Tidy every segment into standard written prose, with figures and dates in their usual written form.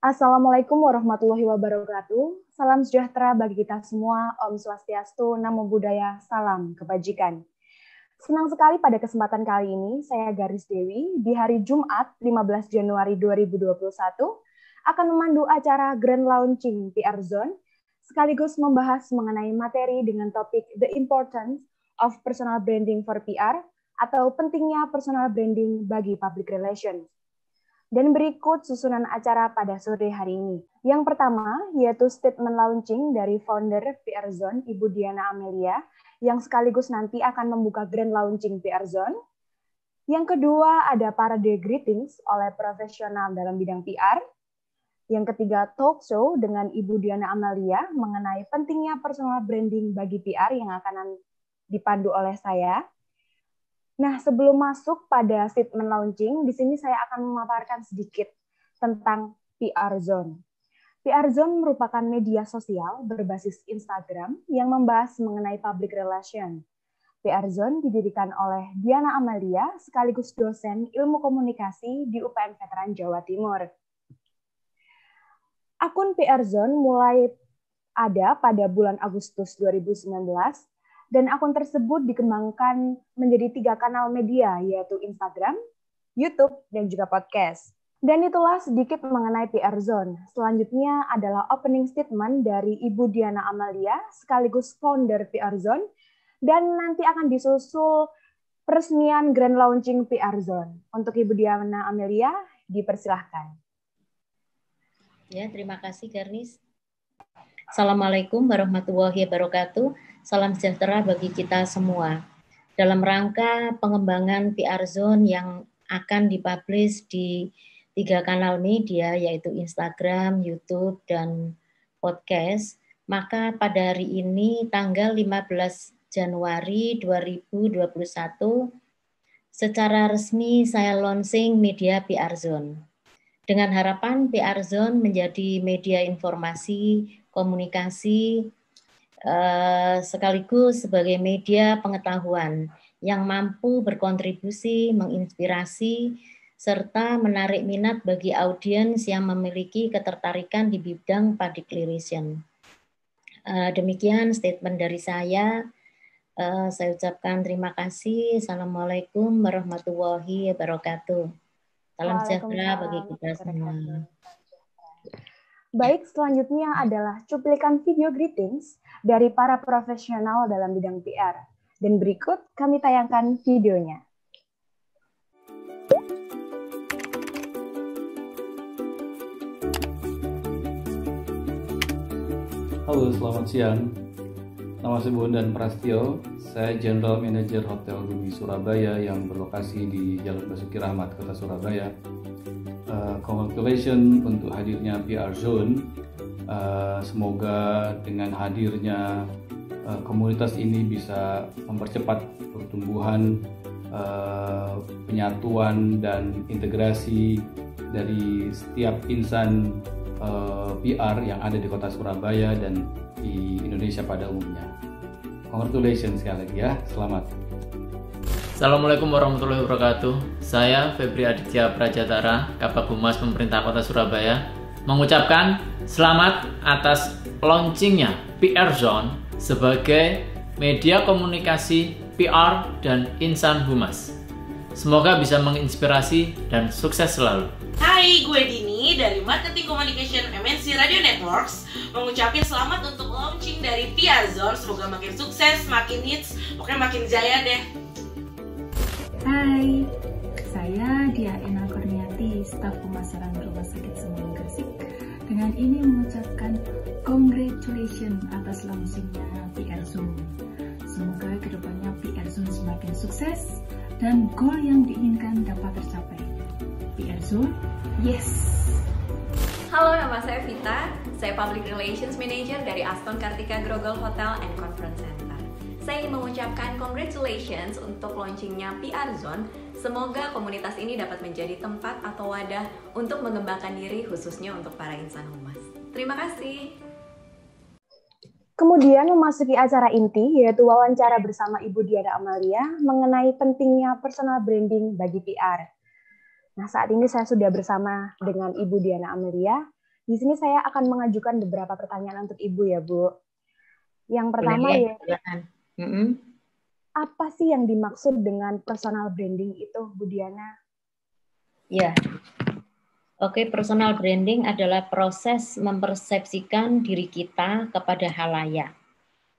Assalamualaikum warahmatullahi wabarakatuh. Salam sejahtera bagi kita semua. Om Swastiastu, Namo Buddhaya, salam kebajikan. Senang sekali pada kesempatan kali ini, saya Garis Dewi, di hari Jumat 15 Januari 2021, akan memandu acara Grand Launching PR Zone, sekaligus membahas mengenai materi dengan topik The Importance of Personal Branding for PR, atau pentingnya personal branding bagi public relations. Dan berikut susunan acara pada sore hari ini. Yang pertama, yaitu statement launching dari founder PR Zone, Ibu Diana Amelia, yang sekaligus nanti akan membuka grand launching PR Zone. Yang kedua, ada parade greetings oleh profesional dalam bidang PR. Yang ketiga, talk show dengan Ibu Diana Amelia mengenai pentingnya personal branding bagi PR yang akan dipandu oleh saya. Nah, sebelum masuk pada statement launching, di sini saya akan memaparkan sedikit tentang PR Zone. PR Zone merupakan media sosial berbasis Instagram yang membahas mengenai public relation. PR Zone didirikan oleh Diana Amelia, sekaligus dosen ilmu komunikasi di UPN Veteran Jawa Timur. Akun PR Zone mulai ada pada bulan Agustus 2019, dan akun tersebut dikembangkan menjadi 3 kanal media, yaitu Instagram, YouTube, dan juga podcast. Dan itulah sedikit mengenai PR Zone. Selanjutnya adalah opening statement dari Ibu Diana Amelia, sekaligus founder PR Zone, dan nanti akan disusul peresmian grand launching PR Zone. Untuk Ibu Diana Amelia, dipersilahkan. Ya, terima kasih, Garnis. Assalamualaikum warahmatullahi wabarakatuh. Salam sejahtera bagi kita semua. Dalam rangka pengembangan PR Zone yang akan dipublish di 3 kanal media, yaitu Instagram, YouTube, dan podcast, maka pada hari ini, tanggal 15 Januari 2021, secara resmi saya launching media PR Zone. Dengan harapan PR Zone menjadi media informasi, komunikasi, sekaligus sebagai media pengetahuan yang mampu berkontribusi, menginspirasi, serta menarik minat bagi audiens yang memiliki ketertarikan di bidang public relation. Demikian statement dari saya. Saya ucapkan terima kasih. Assalamualaikum warahmatullahi wabarakatuh. Salam sejahtera bagi kita semua. Baik, selanjutnya adalah cuplikan video greetings dari para profesional dalam bidang PR. Dan berikut kami tayangkan videonya. Halo, selamat siang. Nama saya Bondan Prastio. Saya General Manager Hotel Bumi Surabaya yang berlokasi di Jalan Basuki Rahmat, Kota Surabaya. Congratulations untuk hadirnya PR Zone. Semoga dengan hadirnya komunitas ini bisa mempercepat pertumbuhan, penyatuan, dan integrasi dari setiap insan PR yang ada di Kota Surabaya dan di Indonesia pada umumnya. Congratulations sekali lagi ya, selamat. Assalamualaikum warahmatullahi wabarakatuh. Saya Febri Aditya Prajatara, Kabag Humas Pemerintah Kota Surabaya, mengucapkan selamat atas launchingnya PR Zone sebagai media komunikasi PR dan insan humas. Semoga bisa menginspirasi dan sukses selalu. Hai, gue Dini dari Marketing Communication MNC Radio Networks, mengucapkan selamat untuk launching dari PR Zone. Semoga makin sukses, makin hits, pokoknya makin jaya deh. Hai, saya Dia Ena Kurniati, staf pemasaran Rumah Sakit Semarang Gresik. Dengan ini mengucapkan congratulations atas launchingnya PR Zone. Semoga kedepannya PR Zone semakin sukses dan goal yang diinginkan dapat tercapai. PR Zone, yes! Halo, nama saya Vita. Saya Public Relations Manager dari Aston Kartika Grogol Hotel and Conference Center. Saya ingin mengucapkan congratulations untuk launchingnya PR Zone. Semoga komunitas ini dapat menjadi tempat atau wadah untuk mengembangkan diri khususnya untuk para insan humas. Terima kasih. Kemudian memasuki acara inti, yaitu wawancara bersama Ibu Diana Amelia mengenai pentingnya personal branding bagi PR. Nah, saat ini saya sudah bersama dengan Ibu Diana Amelia, Di sini saya akan mengajukan beberapa pertanyaan untuk Ibu ya, Bu. Yang pertama Boleh, ya, silakan. apa sih yang dimaksud dengan personal branding itu, Bu Diana? Ya, oke, personal branding adalah proses mempersepsikan diri kita kepada halayak.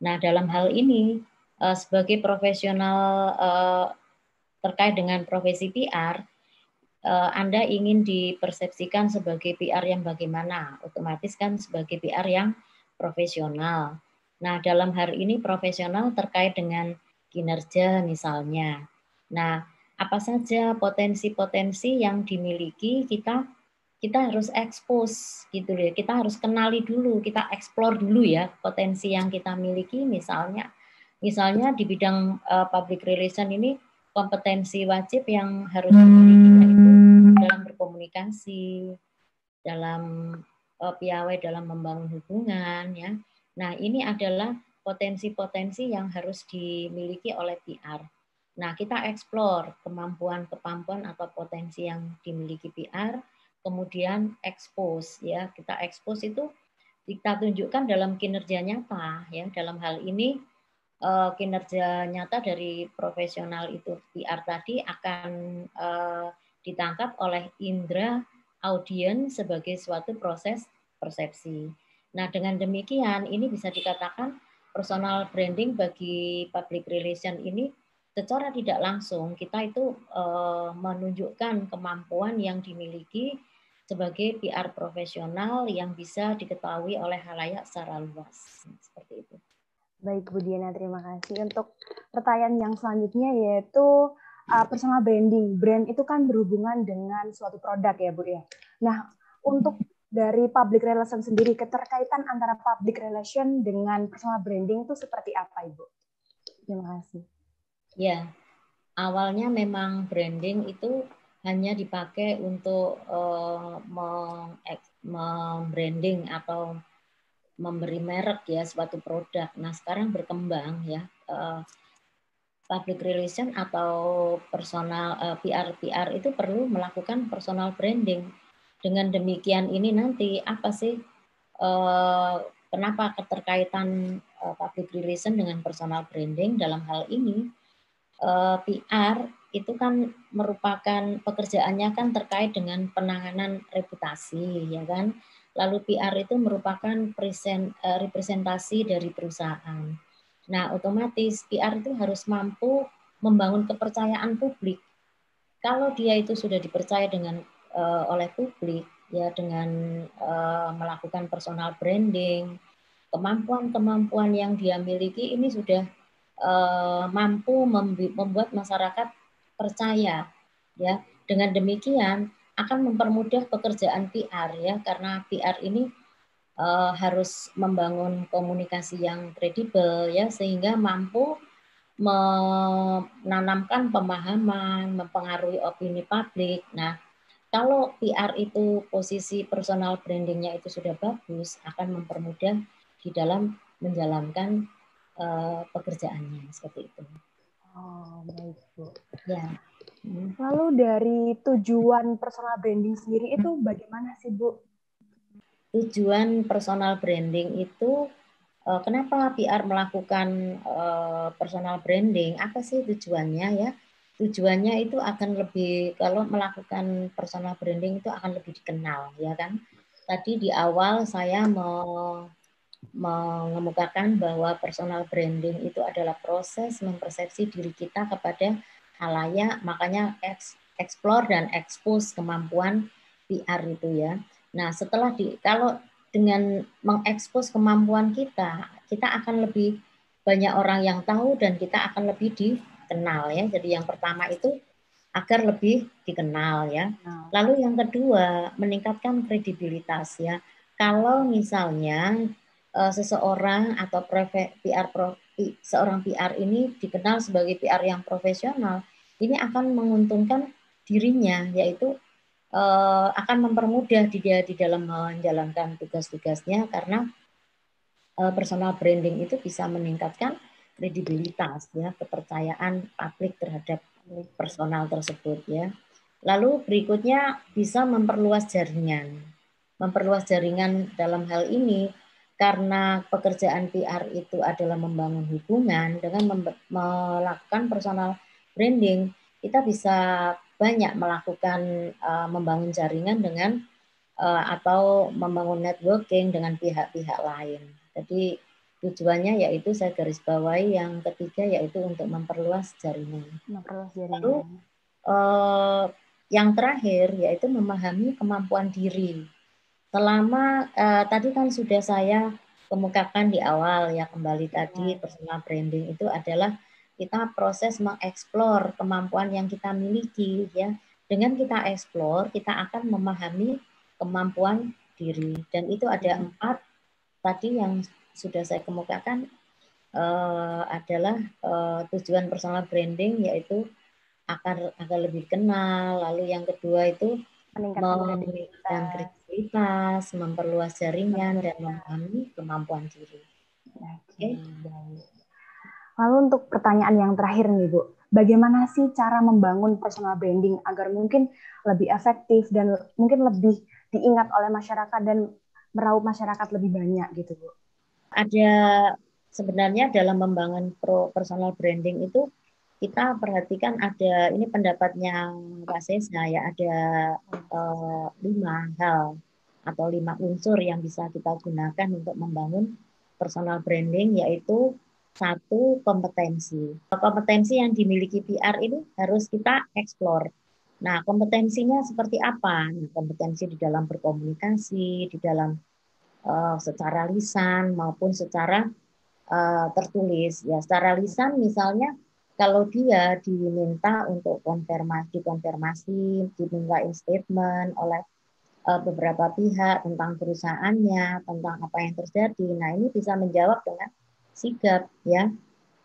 Nah, dalam hal ini, sebagai profesional terkait dengan profesi PR, Anda ingin dipersepsikan sebagai PR yang bagaimana? Otomatis kan sebagai PR yang profesional. Nah, dalam hal ini profesional terkait dengan kinerja misalnya. Nah, apa saja potensi-potensi yang dimiliki kita harus expose gitu ya. Kita harus kenali dulu, kita explore dulu ya potensi yang kita miliki misalnya di bidang public relation ini kompetensi wajib yang harus dimiliki yaitu dalam berkomunikasi, dalam piawai dalam membangun hubungan ya. Nah, ini adalah potensi-potensi yang harus dimiliki oleh PR. Nah, kita explore kemampuan atau potensi yang dimiliki PR, kemudian expose ya. Kita expose itu kita tunjukkan dalam kinerja nyata ya. Dalam hal ini kinerja nyata dari profesional itu PR tadi akan ditangkap oleh indera audiens sebagai suatu proses persepsi. Nah, dengan demikian ini bisa dikatakan personal branding bagi public relation ini secara tidak langsung kita itu menunjukkan kemampuan yang dimiliki sebagai PR profesional yang bisa diketahui oleh halayak secara luas. Seperti itu. Baik, Bu Diana, terima kasih. Untuk pertanyaan yang selanjutnya yaitu personal branding. Brand itu kan berhubungan dengan suatu produk ya, Bu ya. Nah, untuk dari public relation sendiri, keterkaitan antara public relation dengan personal branding itu seperti apa, Ibu? Terima kasih. Ya, awalnya memang branding itu hanya dipakai untuk membranding atau memberi merek ya suatu produk. Nah, sekarang berkembang ya public relation atau personal PR itu perlu melakukan personal branding. Dengan demikian ini nanti apa sih kenapa keterkaitan public relation dengan personal branding dalam hal ini? PR itu kan merupakan pekerjaannya kan terkait dengan penanganan reputasi ya kan. Lalu PR itu merupakan representasi dari perusahaan. Nah, otomatis PR itu harus mampu membangun kepercayaan publik. Kalau dia itu sudah dipercaya dengan oleh publik ya dengan melakukan personal branding, kemampuan-kemampuan yang dia miliki ini sudah mampu membuat masyarakat percaya ya. Dengan demikian akan mempermudah pekerjaan PR ya karena PR ini harus membangun komunikasi yang kredibel ya sehingga mampu menanamkan pemahaman, mempengaruhi opini publik. Nah, kalau PR itu posisi personal brandingnya itu sudah bagus akan mempermudah di dalam menjalankan pekerjaannya seperti itu. Oh, baik, Bu. Ya. Lalu dari tujuan personal branding sendiri itu bagaimana sih, Bu? Tujuan personal branding itu kenapa PR melakukan personal branding? Apa sih tujuannya ya? Tujuannya itu akan lebih kalau melakukan personal branding itu akan lebih dikenal ya kan? Tadi di awal saya mengemukakan bahwa personal branding itu adalah proses mempersepsi diri kita kepada halayak, makanya explore dan expose kemampuan PR itu ya. Nah, kalau dengan mengekspos kemampuan kita akan lebih banyak orang yang tahu dan kita akan lebih dikenal ya. Jadi yang pertama itu agar lebih dikenal ya. Lalu yang kedua, meningkatkan kredibilitas ya. Kalau misalnya seseorang atau seorang PR ini dikenal sebagai PR yang profesional, ini akan menguntungkan dirinya, yaitu akan mempermudah dia di dalam menjalankan tugas-tugasnya karena personal branding itu bisa meningkatkan kredibilitas ya, kepercayaan publik terhadap personal tersebut ya. Lalu berikutnya bisa memperluas jaringan. memperluas jaringan dalam hal ini karena pekerjaan PR itu adalah membangun hubungan. Dengan melakukan personal branding, kita bisa banyak melakukan membangun jaringan dengan atau membangun networking dengan pihak-pihak lain. Jadi tujuannya yaitu saya garis bawahi yang ketiga yaitu untuk memperluas jaringan. Lalu yang terakhir yaitu memahami kemampuan diri. Selama tadi kan sudah saya kemukakan di awal ya, kembali tadi personal branding itu adalah kita proses mengeksplor kemampuan yang kita miliki ya. Dengan kita eksplor, kita akan memahami kemampuan diri, dan itu ada 4 tadi yang sudah saya kemukakan adalah tujuan personal branding yaitu agar lebih kenal. Lalu yang kedua itu meningkatkan kredibilitas, memperluas jaringan, dan memahami kemampuan diri. Oke. Lalu untuk pertanyaan yang terakhir nih Bu, bagaimana sih cara membangun personal branding agar mungkin lebih efektif dan mungkin lebih diingat oleh masyarakat dan meraup masyarakat lebih banyak gitu Bu? Ada sebenarnya dalam membangun personal branding itu kita perhatikan ada, ini pendapatnya Pak Sesna ya, ada 5 hal atau 5 unsur yang bisa kita gunakan untuk membangun personal branding, yaitu 1, kompetensi. Kompetensi yang dimiliki PR ini harus kita eksplor. Nah, kompetensinya seperti apa? Nah, kompetensi di dalam berkomunikasi, di dalam secara lisan maupun secara tertulis. Ya, secara lisan misalnya kalau dia diminta untuk konfirmasi, diminta statement oleh beberapa pihak tentang perusahaannya, tentang apa yang terjadi. Nah, ini bisa menjawab dengan sigap ya.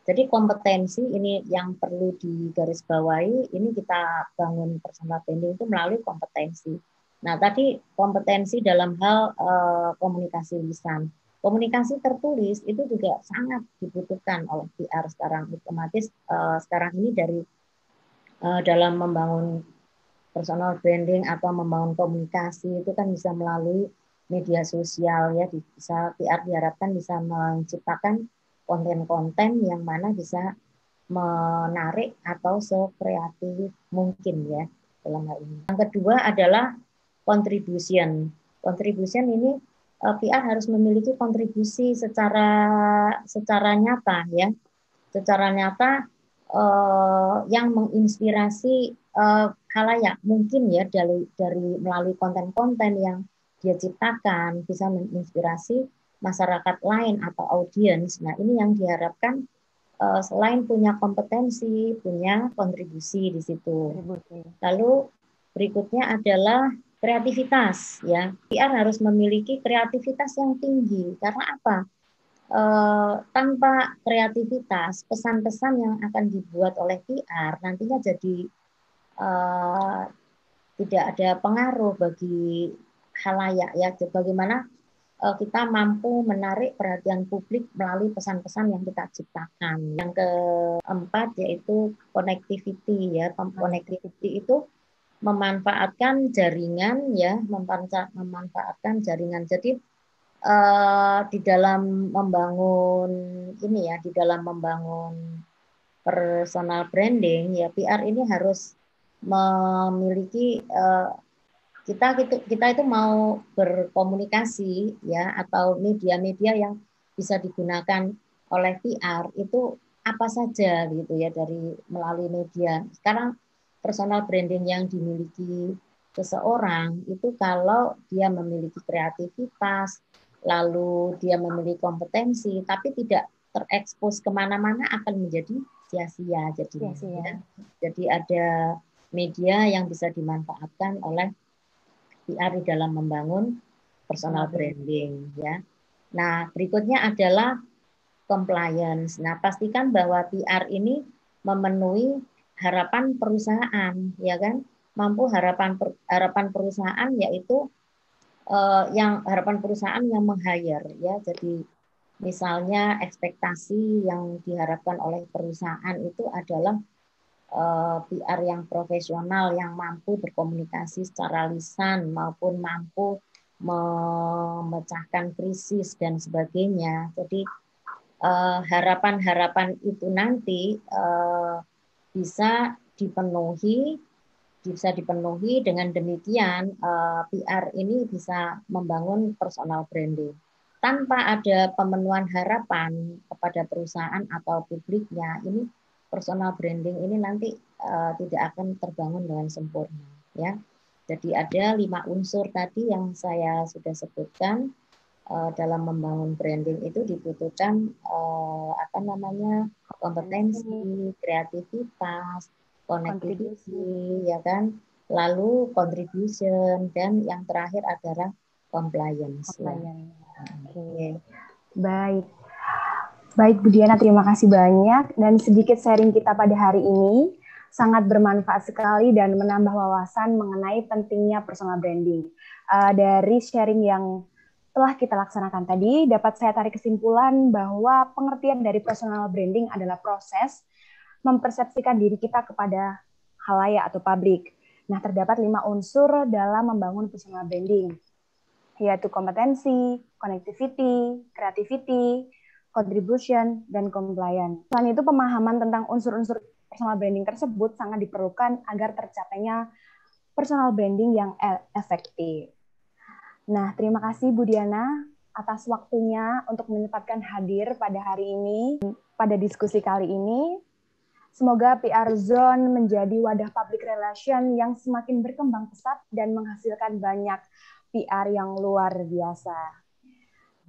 Jadi kompetensi ini yang perlu digarisbawahi, ini kita bangun personal branding itu melalui kompetensi. Nah, tadi kompetensi dalam hal komunikasi lisan. Komunikasi tertulis itu juga sangat dibutuhkan oleh PR sekarang. Otomatis sekarang ini dalam membangun personal branding atau membangun komunikasi itu kan bisa melalui media sosial ya. Bisa PR diharapkan bisa menciptakan konten-konten yang mana bisa menarik atau sekreatif mungkin ya dalam hal ini. Yang kedua adalah contribution. Contribution ini PR harus memiliki kontribusi secara nyata ya, secara nyata yang menginspirasi khalayak mungkin ya dari melalui konten-konten yang dia ciptakan bisa menginspirasi masyarakat lain atau audiens. Nah, ini yang diharapkan selain punya kompetensi, punya kontribusi di situ. Lalu berikutnya adalah kreativitas ya. PR harus memiliki kreativitas yang tinggi. Karena apa? Tanpa kreativitas, pesan-pesan yang akan dibuat oleh PR nantinya jadi tidak ada pengaruh bagi khalayak ya. Bagaimana kita mampu menarik perhatian publik melalui pesan-pesan yang kita ciptakan. Yang keempat yaitu connectivity ya. Connectivity itu memanfaatkan jaringan ya, memanfaatkan jaringan. Jadi di dalam membangun ini ya, di dalam membangun personal branding ya, PR ini harus memiliki kita itu mau berkomunikasi ya atau media-media yang bisa digunakan oleh PR itu apa saja gitu ya dari melalui media. Sekarang personal branding yang dimiliki seseorang itu kalau dia memiliki kreativitas, lalu dia memiliki kompetensi, tapi tidak terekspos kemana-mana akan menjadi sia-sia jadinya. Ya. Jadi ada media yang bisa dimanfaatkan oleh PR di dalam membangun personal branding ya. Nah, berikutnya adalah compliance. Nah, pastikan bahwa PR ini memenuhi harapan perusahaan ya kan, mampu harapan perusahaan yaitu yang harapan perusahaan yang meng-hire ya. Jadi misalnya ekspektasi yang diharapkan oleh perusahaan itu adalah PR yang profesional yang mampu berkomunikasi secara lisan maupun mampu memecahkan krisis dan sebagainya. Jadi harapan-harapan itu nanti bisa dipenuhi dengan demikian PR ini bisa membangun personal branding. Tanpa ada pemenuhan harapan kepada perusahaan atau publiknya, ini personal branding ini nanti tidak akan terbangun dengan sempurna, ya. Jadi ada 5 unsur tadi yang saya sudah sebutkan. Dalam membangun branding itu dibutuhkan kompetensi, kreativitas, connectivity, ya kan, lalu contribution, dan yang terakhir adalah compliance. Ya. Okay. Baik Bu Diana, terima kasih banyak, dan sedikit sharing kita pada hari ini sangat bermanfaat sekali dan menambah wawasan mengenai pentingnya personal branding. Dari sharing yang telah kita laksanakan tadi, dapat saya tarik kesimpulan bahwa pengertian dari personal branding adalah proses mempersepsikan diri kita kepada khalayak atau publik. Nah, terdapat 5 unsur dalam membangun personal branding, yaitu kompetensi, connectivity, creativity, contribution, dan compliance. Selain itu, pemahaman tentang unsur-unsur personal branding tersebut sangat diperlukan agar tercapainya personal branding yang efektif. Nah, terima kasih Bu Diana atas waktunya untuk menyempatkan hadir pada hari ini, pada diskusi kali ini. Semoga PR Zone menjadi wadah public relation yang semakin berkembang pesat dan menghasilkan banyak PR yang luar biasa.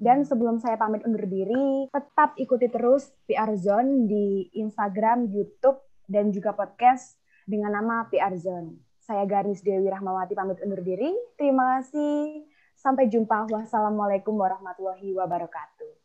Dan sebelum saya pamit undur diri, tetap ikuti terus PR Zone di Instagram, YouTube, dan juga podcast dengan nama PR Zone. Saya Garis Dewi Rahmawati pamit undur diri. Terima kasih. Sampai jumpa. Wassalamualaikum warahmatullahi wabarakatuh.